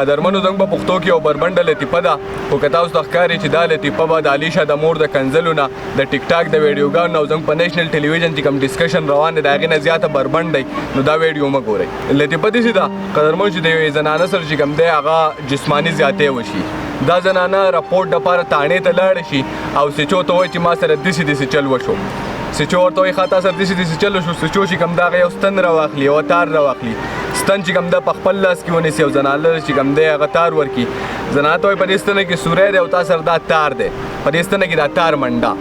قدرمنو زموږ په پښتو کې یو بربنډه لطیفه ده خو که تاسو ته ښکاري چې دا لطیفه به د علیشه د مور د کنځلو نه د ټیک ټاک د ویډیوګانو او زموږ په نیشنل ټلویزیون چې کوم ډسکشن روان دی د هغې نه زیاته بربنډ دی نو دا ویډیو مه ګورئ لطیفه داسې ده قدرمنو چې د یوې زنانه سره چې کوم دی هغه جسماني زیاتې وشي دا زنانه راپورټ دپاره تانې ته لاړه شي او سچو ته وایي چې ما سره داسې چل وشو سچو ورته وایي ښه تا سره داسې چل وشو سچو چې کوم د هغه یو ستن راواخلي یو تار راواخلي ستن چې کوم ده په خپل لاس کې ونیسي او زنانه چې کوم دی هغه تار ورکړي زنانه ته وایي په دې ستنه کې سوری دی او تا سره دا تار دی په دې ستنه کې دا تار منډه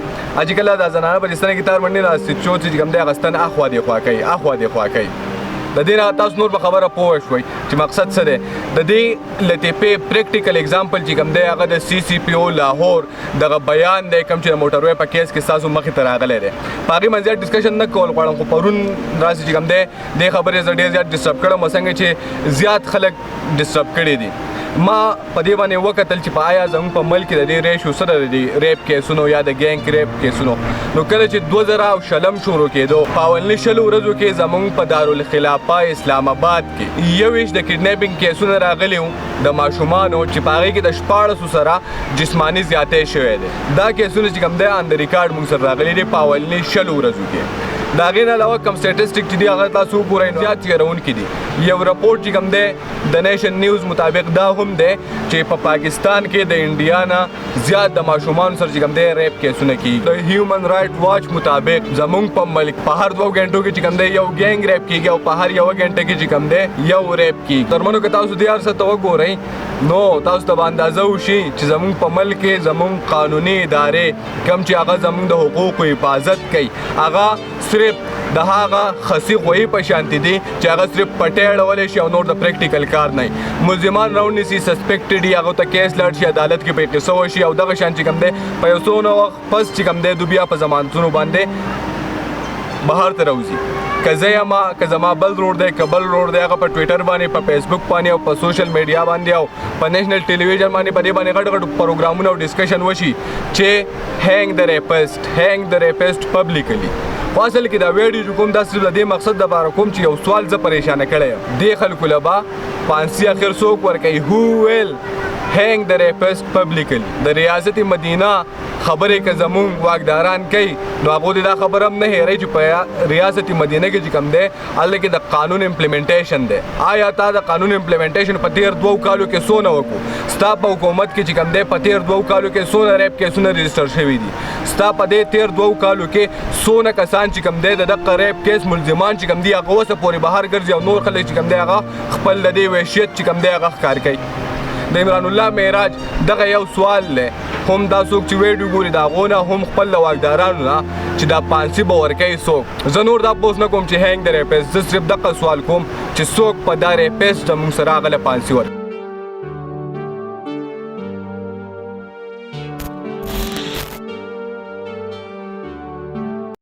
چې کله دا زنانه په دې ستنه کې تار منډي دا سچو چې کوم دی هغه ستن اخوا دېخوا کوي اخوا دېخوا کوي د دې نه تاسو نور به خبره پوه شوئ چې مقصد څه دی د دې لطیفې پریکټیکل اگزامپل چې کوم دی هغه د سی سی پی او لاهور دغه بیان دی کوم چې د موټروی په کیس کې ستاسو مخې ته راغلی دی په هغې باندې زیات ډسکشن نه کول غواړم خو پرون راسې چې کوم دی دې خبرې زه ډېر زیات ډسټرب کړم څنګه چې زیات خلک ډسټرب کړي دي ما په دې باندې وکتل چې په آیا زموږ په ملک کې د دې ریشو څه د دې ریپ کیسونو یا د ګینګ ریپ کیسونو نو کله چې 2000 شروع کېدو په اولني 20 ورځو کې زموږ په دارالخلافه اسلام آباد کې 21 د کډنیپینګ کیسونه راغلي وو د ماشومانو چې په هغې کې د 14 سره جسماني زیاتې شوی دی دا کیسونه چې کوم دی آن د ریکارډ موږ سره راغلي دي په اولني 20 ورځو کې د هغې نه علاوه کوم سټیټسټیک چې دي هغه تاسو وګورئ نو زیات یېروونکي دي یو رپورټ چې کوم دی د نیشن نیوز مطابق دا هم دی چې په پاکستان کې د انډیا نه زیات د ماشومانو سره چې کوم دی ریپ کیسونه کېږي د هیومن رایټ واچ مطابق زموږ په ملک په هر 2 غنټو کې چې کوم دی یو ګینګ ریپ کېږي او په هر 1 غنټه کې چې کوم دی یو ریپ کېږي ترمنو که تاسو دې هر څه ته وګورئ نو تاسو ته به اندازه وشي چې زموږ په ملک کې زموږ قانوني ادارې کوم چې هغه زموږ د حقوقو حفاظت کوي هغه صرف د هغه خسي غویي په شانتي دي چې هغه صرف پټې اړولی شي او نور د پریکټیکل کار نه ملزمان راونیسي سسپیکټډ یي هغو ته کیس لاړ شي عدالت کې پرې قصه وشي او دغه شان چې کوم دی په یو څونه وخت پس چې کوم دی دوی بیا په ضمانتونو باندې بهر ته راوځي که زه یم که زما بل رور دی که بل رور دی هغه په ټویټر باندې په فیسبوک باندې او په سوشل میډیا باندې او په نیشنل ټلویزیون باندې په دې باندې غټ غټ پروګرامونه او ډسکشن وشي چې هینګ د ریپسټ پبلیکلی خو اصل کې دا ویډیو کوم دا صرف د دې مقصد دپاره کوم چې یو سوال زه پریشانه کړی یم دې خلکو له به پانسي اخر څوک ورکوي هو ویل هینګ د ریپسټ پبلیکلی د ریاست مدینه خبرې که زموږ واکداران کوي نو هغو دې دا خبره هم نه هېروي چې په ریاست مدینه کې چې کوم دی هلته کې د قانون امپلیمنټیشن دی آیا تا د قانون امپلیمنټیشن په تېر 2 کالو کې څونه وکړو ستا په حکومت کې چې کوم دی په تېر 2 کالو کې څونه ریپ کیسونه رجسټر شوي دي ستا په دې تېر 2 کالو کې څونه کسان چې کوم دی د دغه ریپ کیس ملزمان چې کوم دي هغه اوسه پورې بهر ګرځي او نور خلک چې کوم دی هغه خپل د دې وحشیت چې کوم دی هغه ښکار کوي د عمران الله معراج دغه یو سوال دی هم دا څوک چې ویډیو ګوري د هغو نه هم خپل د واکدارانو نه چې دا پانسي به ورکوي څوک زه نور دا پوس نه کوم چې هینګ د ریپسټ زه صرف دغه سوال کوم چې څوک په دا ریپسټ زموږ سره هغه له پانسي ورکوي